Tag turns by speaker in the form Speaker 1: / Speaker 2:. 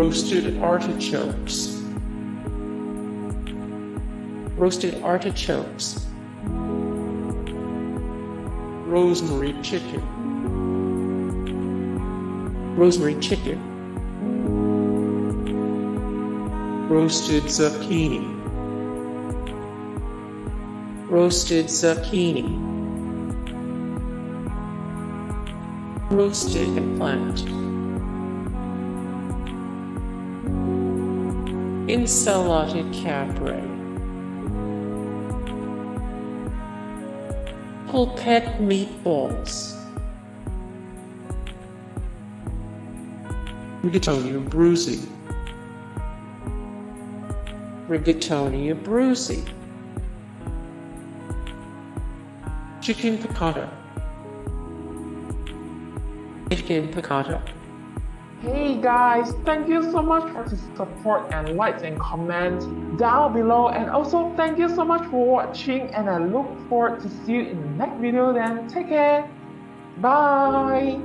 Speaker 1: roasted artichokes, roasted artichokes, rosemary chicken, rosemary chicken, roasted zucchini, roasted zucchini, roasted eggplant, Insalata Caprese, Polpette meatballs, Rigatoni Abruzzi, Rigatoni Abruzzi, chicken piccata, chicken piccata.
Speaker 2: Hey guys, thank you so much for the support and likes and comments down below, and also thank you so much for watching, and I look forward to see you in the next video. Then take care, bye.